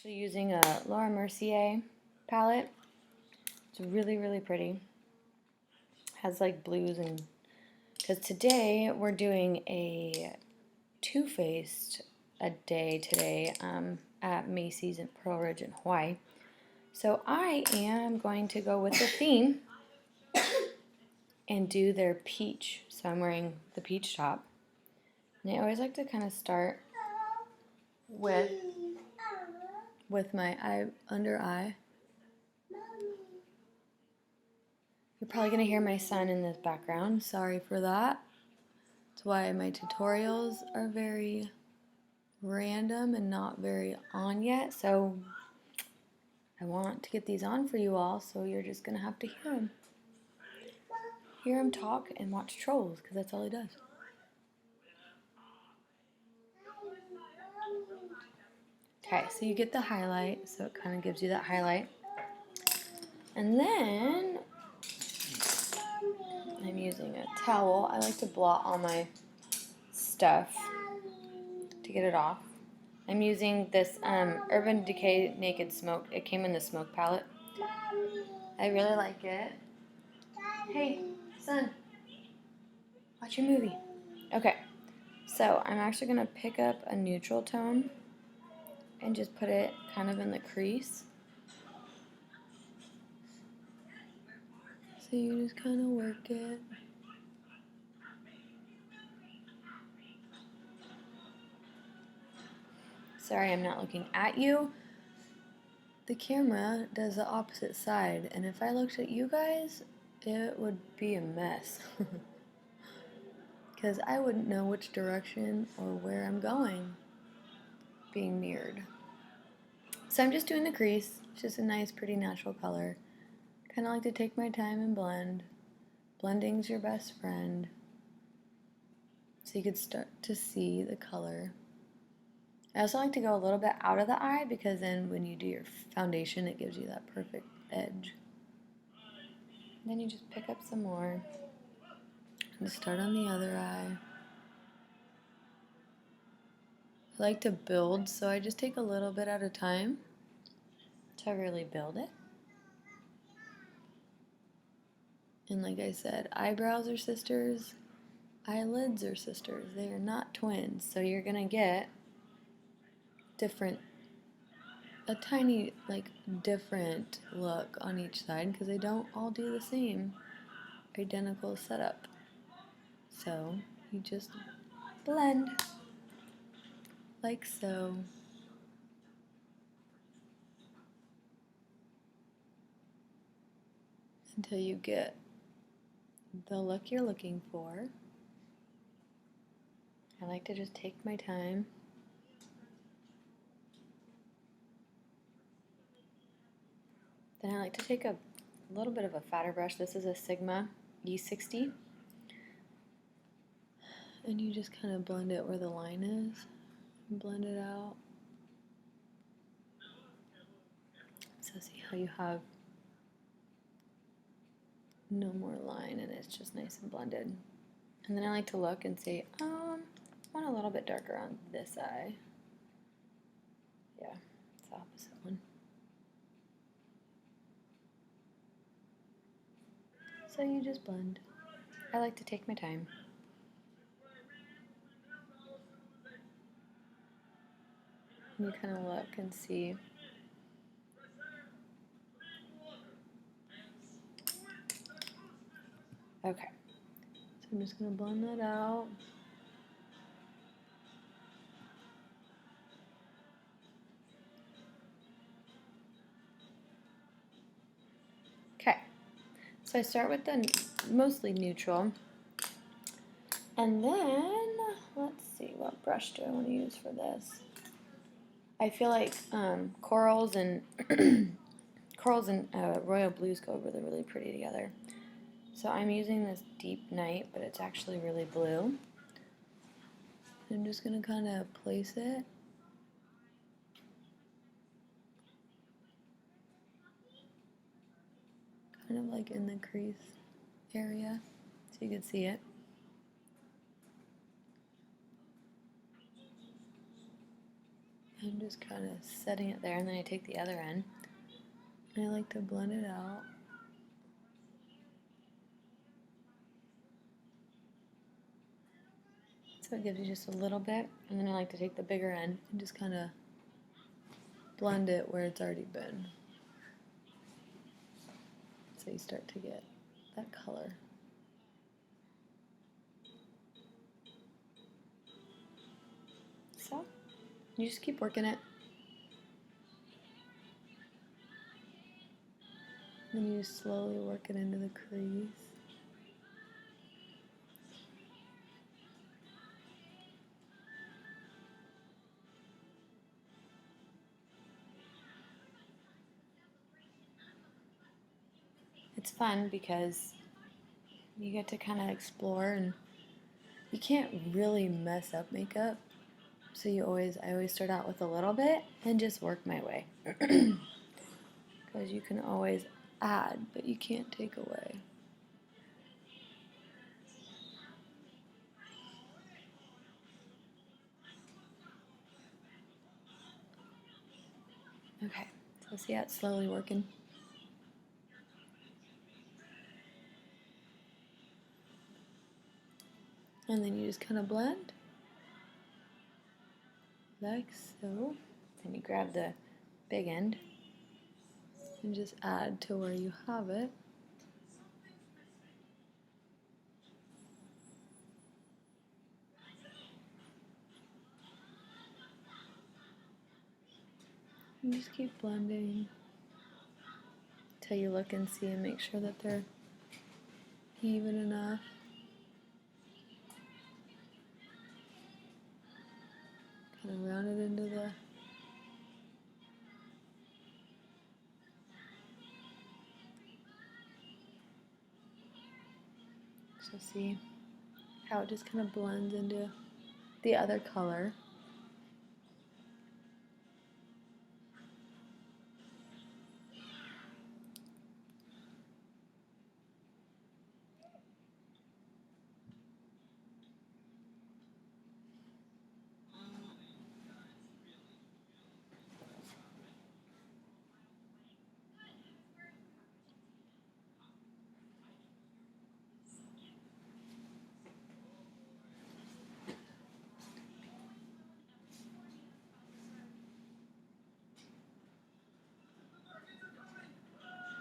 actually using a Laura Mercier palette. It's really, really pretty. Has like blues and, because today we're doing a Too Faced a day today at Macy's in Pearl Ridge in Hawaii. So I am going to go with the theme and do their peach. So I'm wearing the peach top. And I always like to kind of start with my under eye. You're probably going to hear my son in this background. Sorry for that. That's why my tutorials are very random and not very on yet. So I want to get these on for you all, so you're just going to have to hear him. Hear him talk and watch Trolls, because that's all he does. Okay, so you get the highlight, so it kind of gives you that highlight. And then I'm using a towel. I like to blot all my stuff to get it off. I'm using this Urban Decay Naked Smoke. It came in the smoke palette. I really like it. Hey, son, watch your movie. Okay, so I'm actually going to pick up a neutral tone and just put it kind of in the crease. So you just kind of work it. Sorry, I'm not looking at you. The camera does the opposite side, and if I looked at you guys, it would be a mess. Because I wouldn't know which direction or where I'm going being mirrored. So I'm just doing the crease. It's just a nice, pretty natural color. Kind of like to take my time and blend. Blending's your best friend. So you could start to see the color. I also like to go a little bit out of the eye, because then when you do your foundation, it gives you that perfect edge. And then you just pick up some more and start on the other eye. I like to build, so I just take a little bit at a time to really build it. And like I said, eyebrows are sisters, eyelids are sisters. They are not twins, so you're gonna get different, a tiny, like, different look on each side, because they don't all do the same identical setup. So you just blend like so. Until you get the look you're looking for. I like to just take my time. Then I like to take a little bit of a fatter brush. This is a Sigma E60. And you just kind of blend it where the line is. And blend it out. So see how you have no more line and it's just nice and blended. And then I like to look and say, I want a little bit darker on this eye. Yeah, it's the opposite one. So you just blend. I like to take my time. And you kind of look and see. Okay, so I'm just going to blend that out. Okay, so I start with the mostly neutral. And then, let's see, what brush do I want to use for this? I feel like corals and royal blues go really, really pretty together. So I'm using this Deep Night, but it's actually really blue. I'm just going to kind of place it. Kind of like in the crease area, so you can see it. I'm just kind of setting it there, and then I take the other end and I like to blend it out. So it gives you just a little bit, and then I like to take the bigger end and just kind of blend it where it's already been. So you start to get that color. So you just keep working it. Then you slowly work it into the crease. It's fun because you get to kind of explore, and you can't really mess up makeup. So I always start out with a little bit and just work my way. Because you can always add, but you can't take away. Okay, so see how it's slowly working? And then you just kind of blend, like so. Then you grab the big end and just add to where you have it. And just keep blending till you look and see and make sure that they're even enough. Kind of round it into the so see how it just kind of blends into the other color.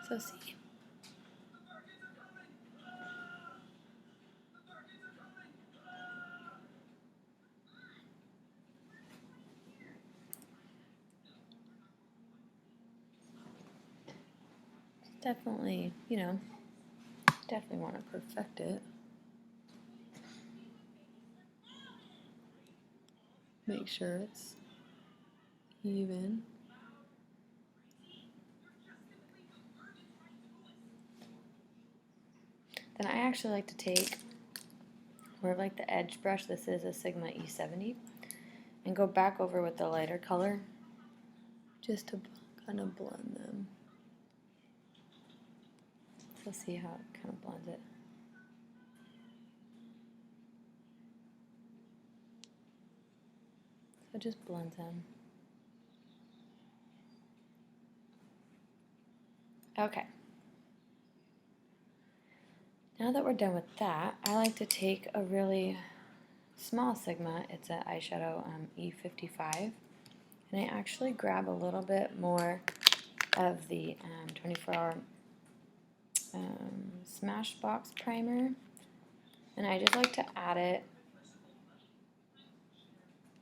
So see. Definitely, definitely want to perfect it. Make sure it's even. Then I actually like to take more of like the edge brush. This is a Sigma E70. And go back over with the lighter color just to kind of blend them. So see how it kind of blends it. So it just blends them. Okay. Now that we're done with that, I like to take a really small Sigma. It's an eyeshadow E55. And I actually grab a little bit more of the 24-hour Smashbox primer. And I just like to add it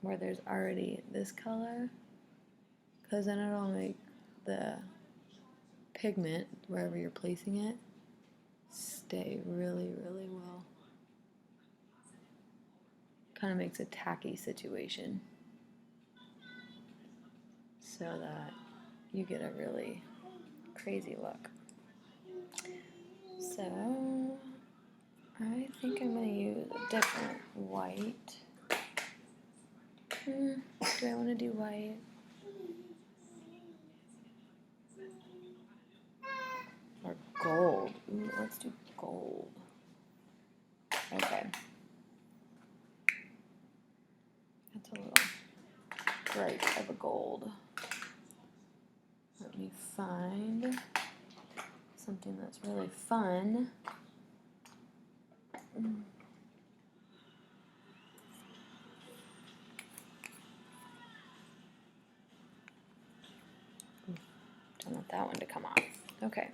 where there's already this color, because then it'll make the pigment, wherever you're placing it, stay really, really well. Kind of makes a tacky situation so that you get a really crazy look. So I think I'm going to use a different white. Do I want to do white? Or gold? Ooh, let's do gold. Okay. That's a little stripe of a gold. Let me find something that's really fun. Don't want that one to come off. Okay.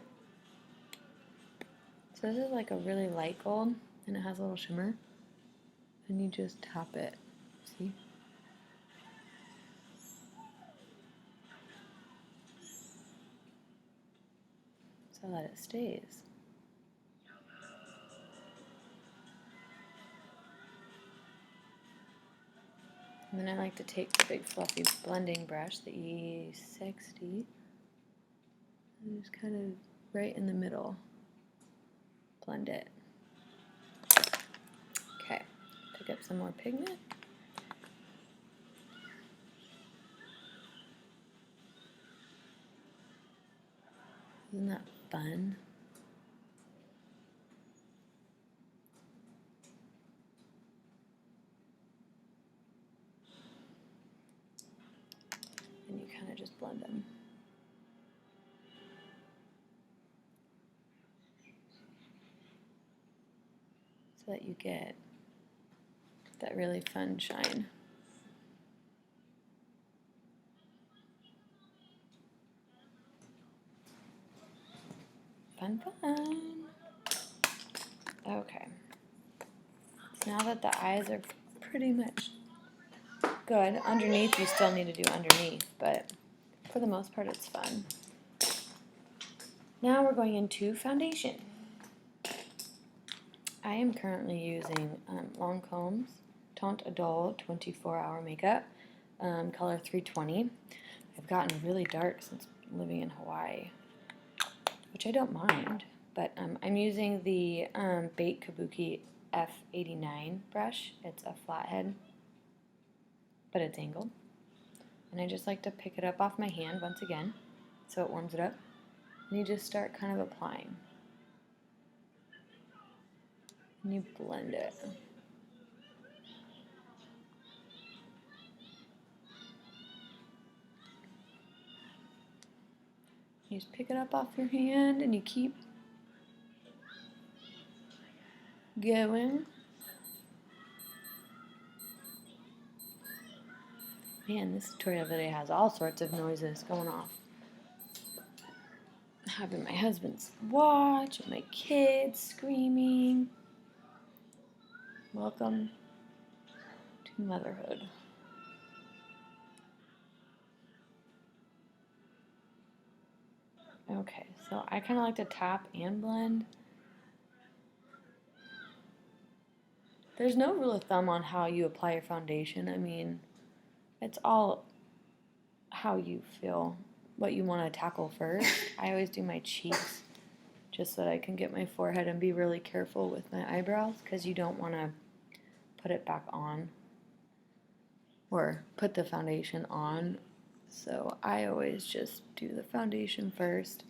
So this is like a really light gold, and it has a little shimmer. And you just tap it. See? So that it stays. And then I like to take the big fluffy blending brush, the E60, and just kind of right in the middle, blend it. Okay, pick up some more pigment. Isn't that fun? And you kind of just blend them. So that you get that really fun shine. Fun, fun. Okay. So now that the eyes are pretty much good, underneath you still need to do underneath, but for the most part it's fun. Now we're going into foundation. I am currently using Lancome's Teint Idole 24-hour makeup, color 320. I've gotten really dark since living in Hawaii, which I don't mind, but I'm using the Bait Kabuki F89 brush. It's a flathead, but it's angled. And I just like to pick it up off my hand once again, so it warms it up. And you just start kind of applying. And you blend it. You just pick it up off your hand and you keep going. Man, this tutorial video has all sorts of noises going off. Having my husband's watch, and my kids screaming. Welcome to motherhood. Okay, so I kind of like to tap and blend. There's no rule of thumb on how you apply your foundation. I mean, it's all how you feel, what you want to tackle first. I always do my cheeks just so that I can get my forehead and be really careful with my eyebrows, because you don't want to put it back on or put the foundation on. So I always just do the foundation first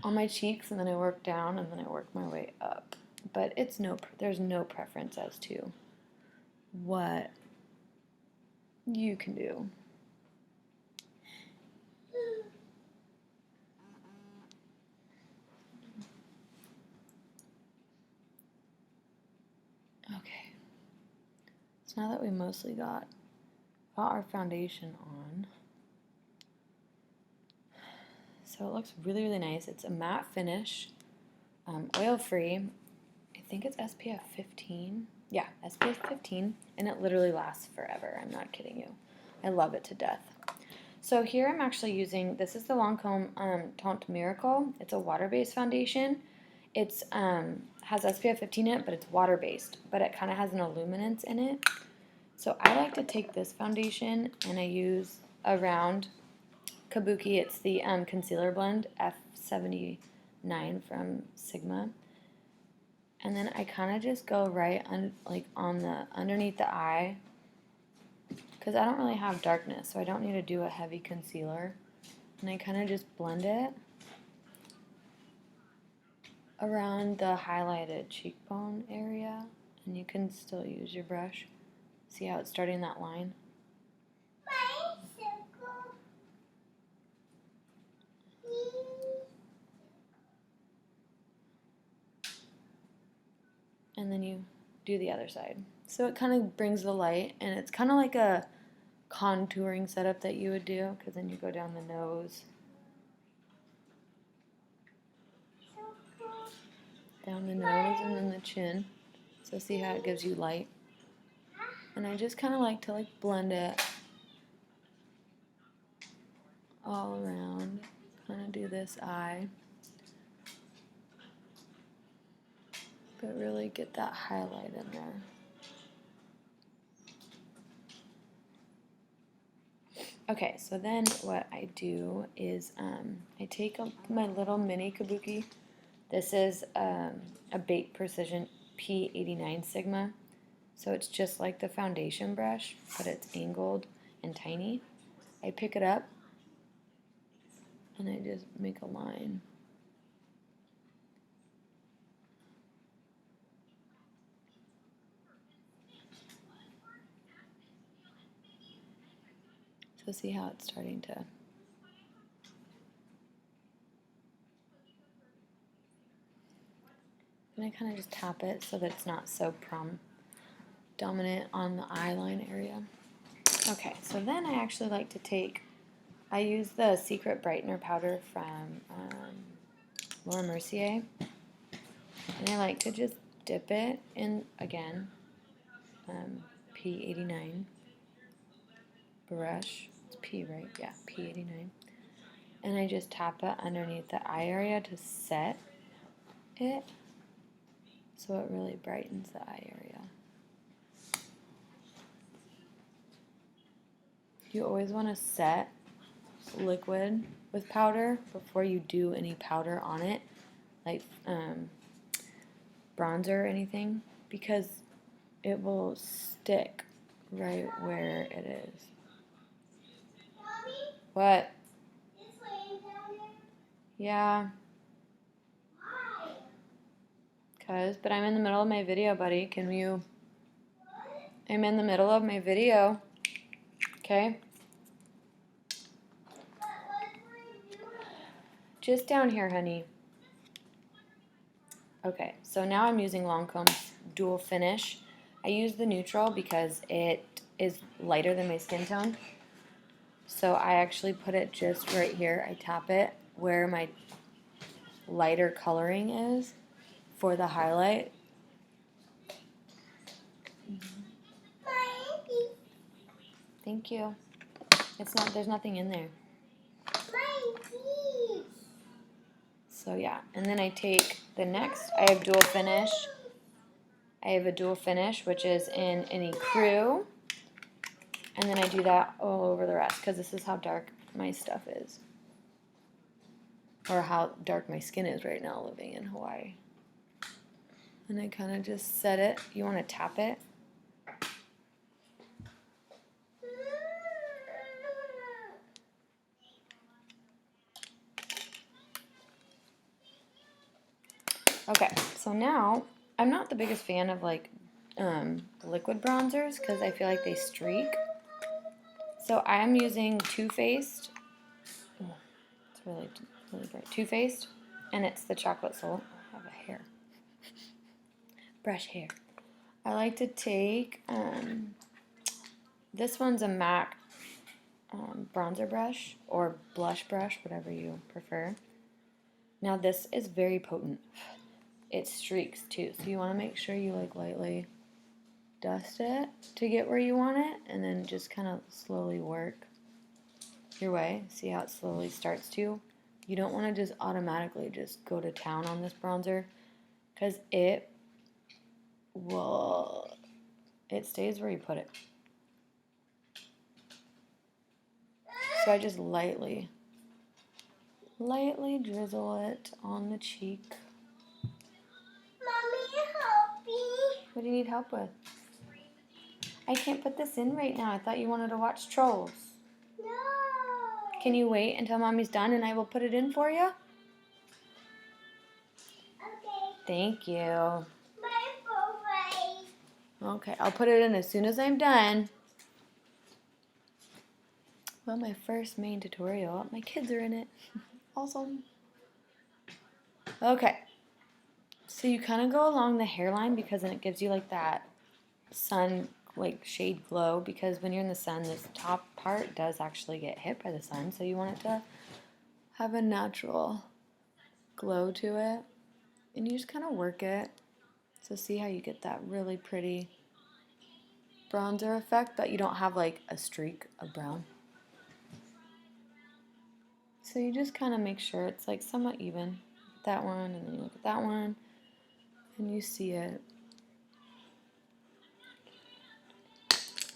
on my cheeks, and then I work down, and then I work my way up. But there's no preference as to what you can do. Okay. So now that we mostly got our foundation on, so it looks really, really nice. It's a matte finish, oil-free. I think it's SPF 15. Yeah, SPF 15, and it literally lasts forever. I'm not kidding you. I love it to death. So here I'm actually using, this is the Lancome Teint Miracle. It's a water-based foundation. It's has SPF 15 in it, but it's water-based, but it kind of has an illuminance in it. So I like to take this foundation, and I use around Kabuki. It's the concealer blend F79 from Sigma. And then I kind of just go right on the underneath the eye, because I don't really have darkness, so I don't need to do a heavy concealer. And I kind of just blend it around the highlighted cheekbone area, and you can still use your brush. See how it's starting that line? and then you do the other side. So it kind of brings the light, and it's kind of like a contouring setup that you would do, because then you go down the nose, and then the chin. So see how it gives you light. And I just kind of like to blend it all around. Kind of do this eye, but really get that highlight in there. Okay, so then what I do is I take my little mini kabuki. This is a Bait Precision P89 Sigma. So it's just like the foundation brush, but it's angled and tiny. I pick it up and I just make a line. So see how it's starting to. And I kind of just tap it so that it's not so dominant on the eyeline area. Okay, so then I actually like to I use the Secret Brightener powder from Laura Mercier. And I like to just dip it in, again, P89 brush. It's P, right? Yeah, P89. And I just tap it underneath the eye area to set it so it really brightens the eye area. You always want to set liquid with powder before you do any powder on it, like bronzer or anything, because it will stick right where it is. Mommy? What? It's laying down there? Yeah. Why? But I'm in the middle of my video, buddy. Can you? What? I'm in the middle of my video. Okay? What were you doing? Just down here, honey. Okay, so now I'm using Lancome's Dual Finish. I use the neutral because it is lighter than my skin tone. So I actually put it just right here. I tap it where my lighter coloring is for the highlight. Thank you. There's nothing in there. So yeah, and then I take the next, I have Dual Finish. I have a Dual Finish, which is in any crew. And then I do that all over the rest, because this is how dark my stuff is. Or how dark my skin is right now living in Hawaii. And I kind of just set it. You want to tap it. Okay, so now, I'm not the biggest fan of liquid bronzers because I feel like they streak. So I am using Too Faced. Oh, it's really bright. Too Faced, and it's the Chocolate Soul. I have a hair. Brush hair. I like to take, this one's a MAC bronzer brush or blush brush, whatever you prefer. Now this is very potent. It streaks too, so you want to make sure you lightly dust it to get where you want it, and then just kind of slowly work your way. See how it slowly starts to? You don't want to just automatically just go to town on this bronzer, because it stays where you put it. So I just lightly drizzle it on the cheek. Mommy, help me. What do you need help with? I can't put this in right now. I thought you wanted to watch Trolls. No. Can you wait until Mommy's done and I will put it in for you? Okay. Thank you. My favorite. Okay, I'll put it in as soon as I'm done. Well, my first main tutorial. My kids are in it. Awesome. Okay. So you kind of go along the hairline because then it gives you like that sun like shade glow, because when you're in the sun, this top part does actually get hit by the sun, so you want it to have a natural glow to it, and you just kind of work it. So see how you get that really pretty bronzer effect, but you don't have like a streak of brown. So you just kind of make sure it's like somewhat even. That one, and then you look at that one, and you see it.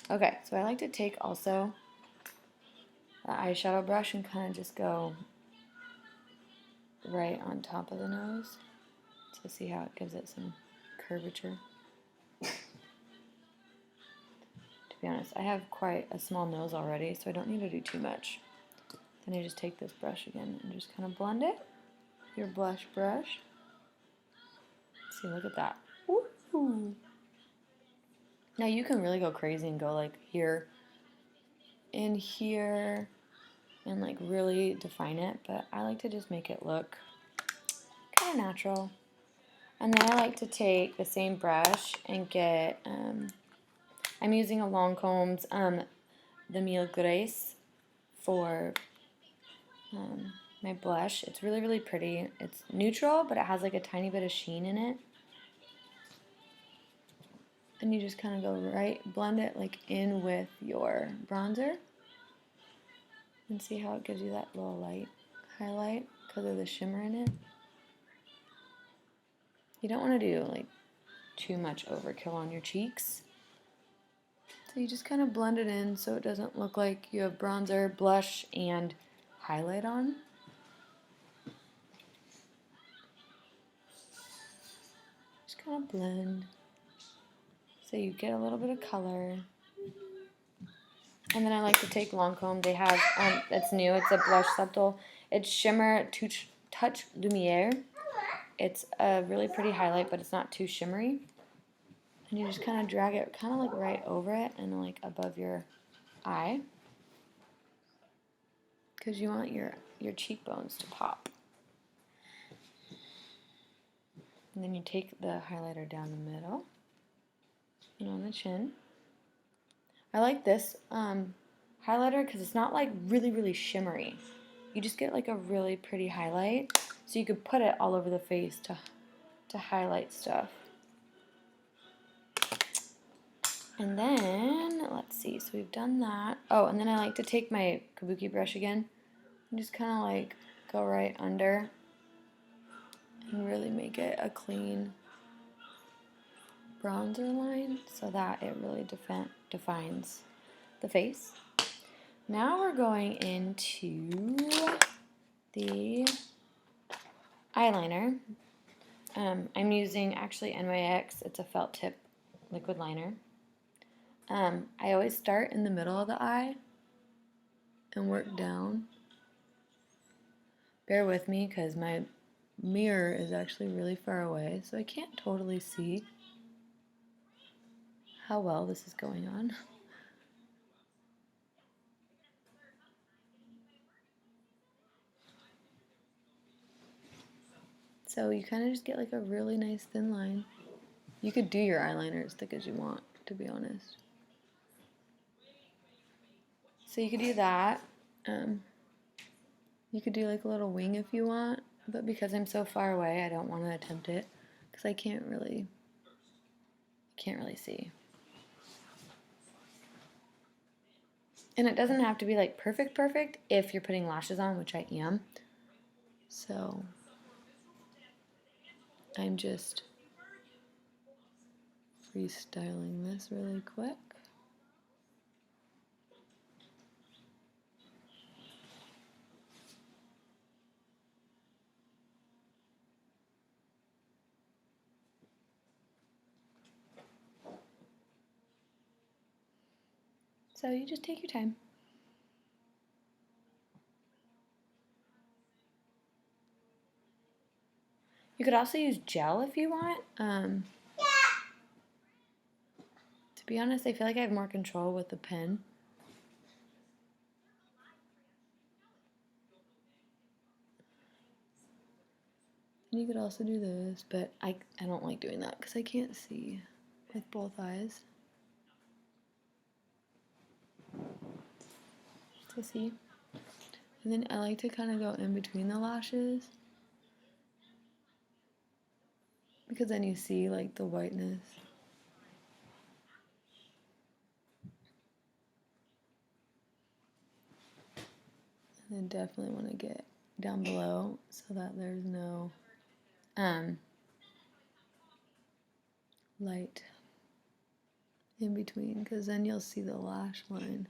Okay, so I like to take also the eyeshadow brush and kind of just go right on top of the nose to see how it gives it some curvature. To be honest, I have quite a small nose already, so I don't need to do too much. Then I just take this brush again and just kind of blend it. Your blush brush. See, look at that. Woohoo! Now you can really go crazy and go like here and here and like really define it, but I like to just make it look kind of natural. And then I like to take the same brush and get, I'm using a Lancome's the Mille Grace for my blush. It's really, really pretty. It's neutral, but it has like a tiny bit of sheen in it. And you just kind of go right, blend it like in with your bronzer. And see how it gives you that little light highlight because of the shimmer in it. You don't want to do like too much overkill on your cheeks. So you just kind of blend it in so it doesn't look like you have bronzer, blush, and highlight on. Just kind of blend. So you get a little bit of color. And then I like to take Lancome. They have, it's new, it's a blush subtle. It's Shimmer Touch Lumiere. It's a really pretty highlight, but it's not too shimmery. And you just kind of drag it kind of like right over it and like above your eye. Because you want your cheekbones to pop. And then you take the highlighter down the middle and on the chin. I like this highlighter because it's not like really, really shimmery. You just get like a really pretty highlight. So you could put it all over the face to highlight stuff. And then, let's see, so we've done that. Oh, and then I like to take my kabuki brush again and just kind of like go right under and really make it a clean bronzer line so that it really defines the face. Now we're going into the eyeliner. I'm using actually NYX. It's a felt tip liquid liner. I always start in the middle of the eye and work down. Bear with me because my mirror is actually really far away, so I can't totally see how well this is going on. So you kind of just get like a really nice thin line. You could do your eyeliner as thick as you want, to be honest. So you could do that. You could do like a little wing if you want, but because I'm so far away, I don't want to attempt it because I can't really see. And it doesn't have to be like perfect if you're putting lashes on, which I am. So I'm just freestyling this really quick. So you just take your time. You could also use gel if you want. To be honest, I feel like I have more control with the pen. And you could also do this, but I don't like doing that because I can't see with both eyes. So see? And then I like to kind of go in between the lashes because then you see like the whiteness. And then definitely want to get down below so that there's no light in between, because then you'll see the lash line.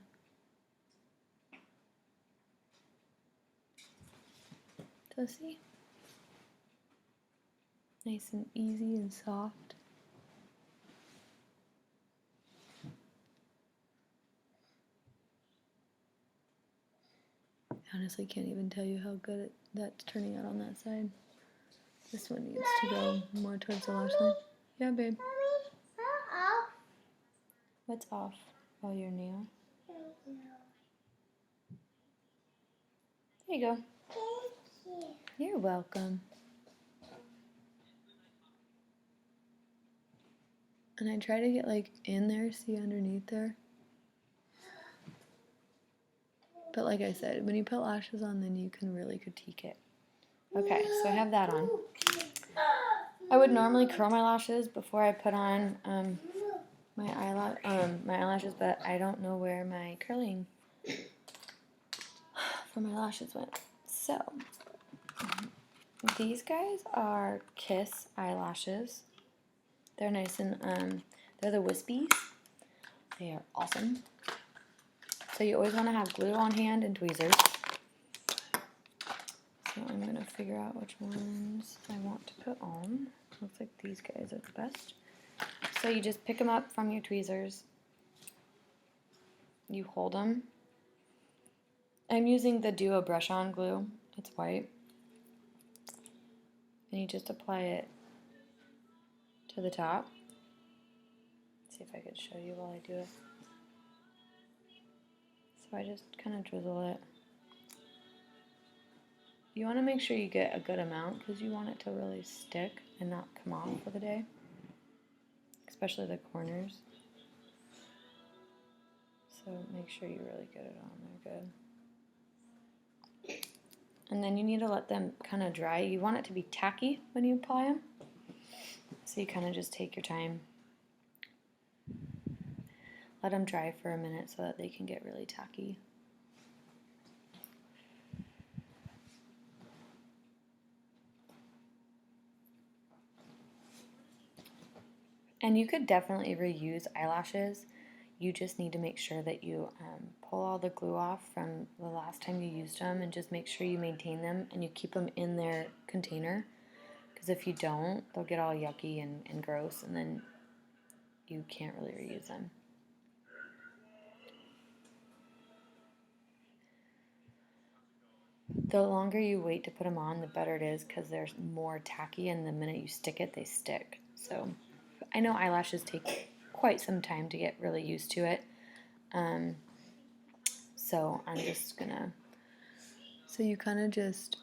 So see? Nice and easy and soft. I honestly can't even tell you how good that's turning out on that side. This one needs to go more towards the lash line. Yeah, babe. What's off? Oh, your nail? There you go. Thank you. You're welcome. And I try to get like in there, see underneath there. But like I said, when you put lashes on, then you can really critique it. Okay, so I have that on. I would normally curl my lashes before I put on my eyelashes, but I don't know where my curling for my lashes went. So these guys are Kiss eyelashes. They're nice and they're the wispies. They are awesome. So you always want to have glue on hand and tweezers. So I'm going to figure out which ones I want to put on. Looks like these guys are the best. So you just pick them up from your tweezers. You hold them. I'm using the Duo brush-on glue. It's white. And you just apply it to the top. See if I could show you while I do it. So I just kind of drizzle it. You want to make sure you get a good amount because you want it to really stick and not come off for the day, especially the corners. So make sure you really get it on there good. And then you need to let them kind of dry. You want it to be tacky when you apply them. So you kind of just take your time. Let them dry for a minute so that they can get really tacky. And you could definitely reuse eyelashes. You just need to make sure that you pull all the glue off from the last time you used them and just make sure you maintain them and you keep them in their container. Because if you don't, they'll get all yucky and gross and then you can't really reuse them. The longer you wait to put them on, the better it is because they're more tacky and the minute you stick it, they stick. So I know eyelashes take quite some time to get really used to it. So I'm just gonna, so you kind of just,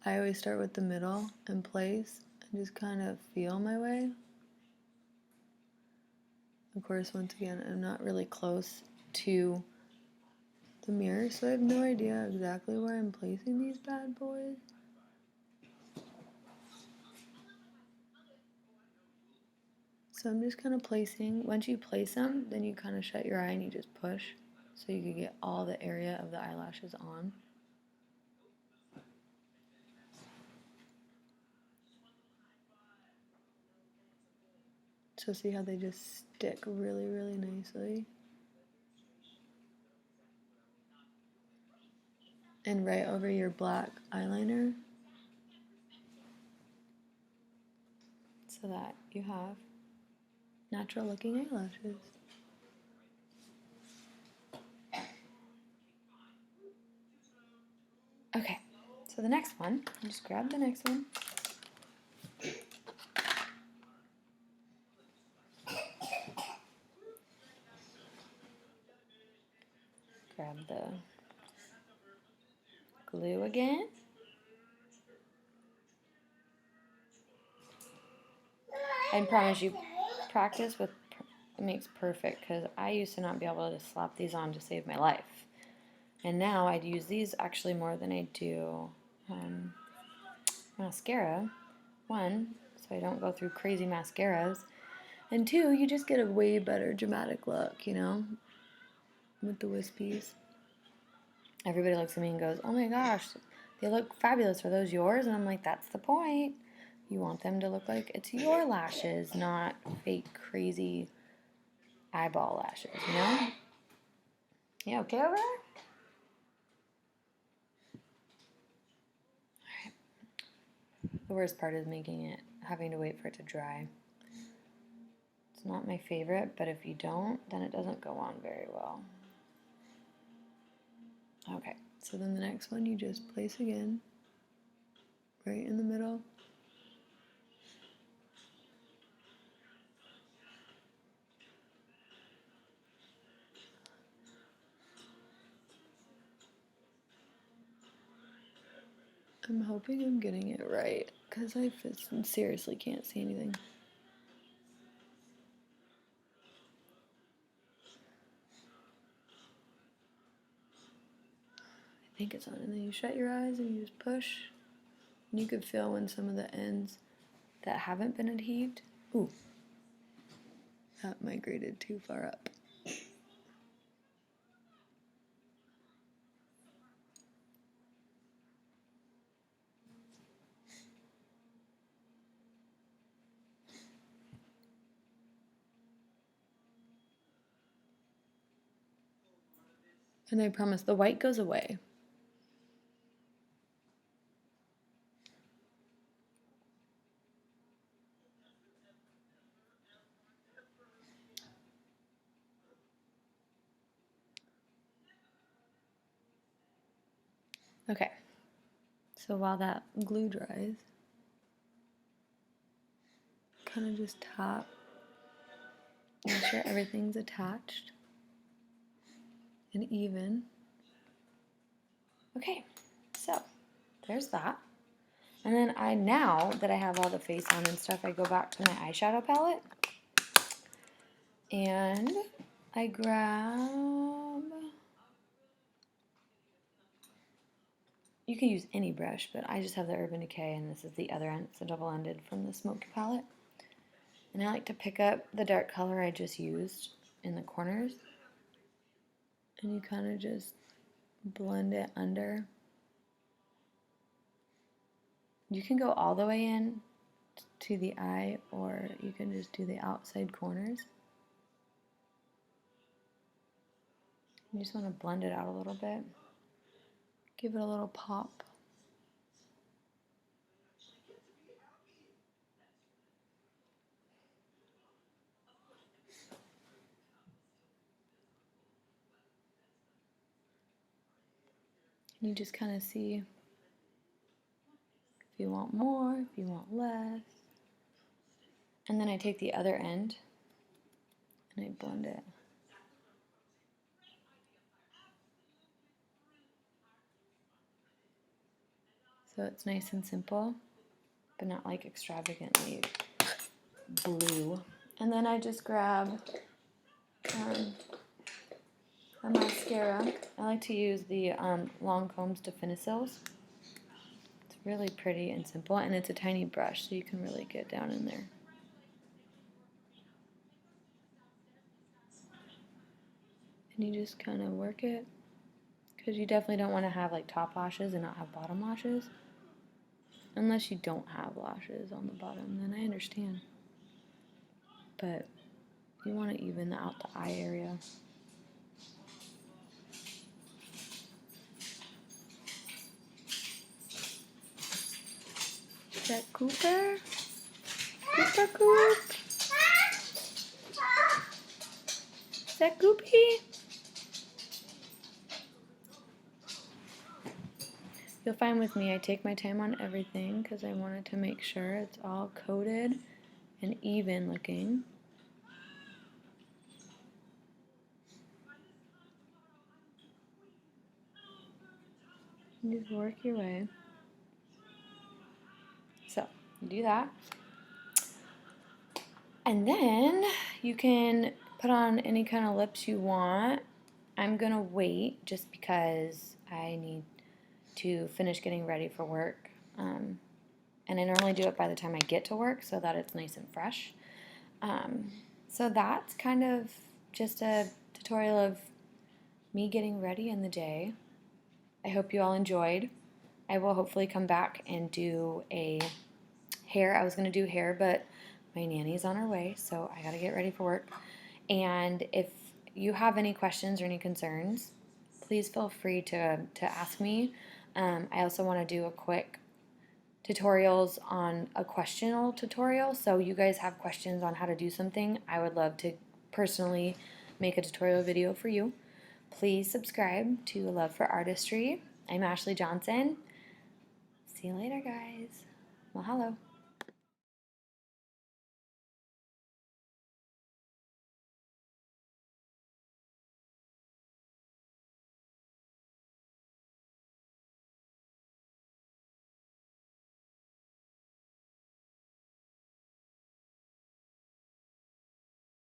I always start with the middle and place and just kind of feel my way. Of course, once again, I'm not really close to the mirror, so I have no idea exactly where I'm placing these bad boys. So I'm just kind of placing, once you place them, then you kind of shut your eye and you just push so you can get all the area of the eyelashes on. So see how they just stick really, really nicely. And right over your black eyeliner so that you have natural looking eyelashes. Okay, so the next one, I'll just grab the next one. Grab the glue again. I promise you, practice with makes perfect, because I used to not be able to slap these on to save my life. And now I'd use these actually more than I do mascara. One, so I don't go through crazy mascaras. And two, you just get a way better dramatic look, you know, with the wispies. Everybody looks at me and goes, oh my gosh, they look fabulous. Are those yours? And I'm like, that's the point. You want them to look like it's your lashes, not fake, crazy eyeball lashes, you know? Yeah, okay over there? Alright. The worst part is having to wait for it to dry. It's not my favorite, but if you don't, then it doesn't go on very well. Okay, so then the next one you just place again, right in the middle. I'm hoping I'm getting it right, because I seriously can't see anything. I think it's on, and then you shut your eyes and you just push. And you can feel when some of the ends that haven't been adheved, ooh, that migrated too far up. And I promise the white goes away. Okay, so while that glue dries, kind of just tap, make sure everything's attached and even. Okay, so there's that. And then now that I have all the face on and stuff, I go back to my eyeshadow palette and I grab, you can use any brush, but I just have the Urban Decay, and this is the other end. It's a double-ended from the Smoky palette. And I like to pick up the dark color I just used in the corners, and you kind of just blend it under. You can go all the way in to the eye, or you can just do the outside corners. You just want to blend it out a little bit. Give it a little pop. And you just kind of see if you want more, if you want less. And then I take the other end and I blend it. So it's nice and simple, but not like extravagantly blue. And then I just grab a mascara. I like to use the Lancome's Definicils. It's really pretty and simple, and it's a tiny brush, so you can really get down in there. And you just kind of work it, because you definitely don't want to have like top lashes and not have bottom lashes. Unless you don't have lashes on the bottom, then I understand. But you want to even out the eye area. Is that Cooper? Cooper Coop? Is that Goopy? You'll find with me, I take my time on everything because I wanted to make sure it's all coated and even looking. You just work your way. So, you do that. And then you can put on any kind of lips you want. I'm gonna wait just because I need to finish getting ready for work. And I normally do it by the time I get to work so that it's nice and fresh. So that's kind of just a tutorial of me getting ready in the day. I hope you all enjoyed. I will hopefully come back and do a hair. I was going to do hair, but my nanny's on her way, so I got to get ready for work. And if you have any questions or any concerns, please feel free to ask me. I also want to do a quick tutorials on a questional tutorial. So you guys have questions on how to do something, I would love to personally make a tutorial video for you. Please subscribe to Love for Artistry. I'm Ashley Johnson. See you later, guys. Mahalo.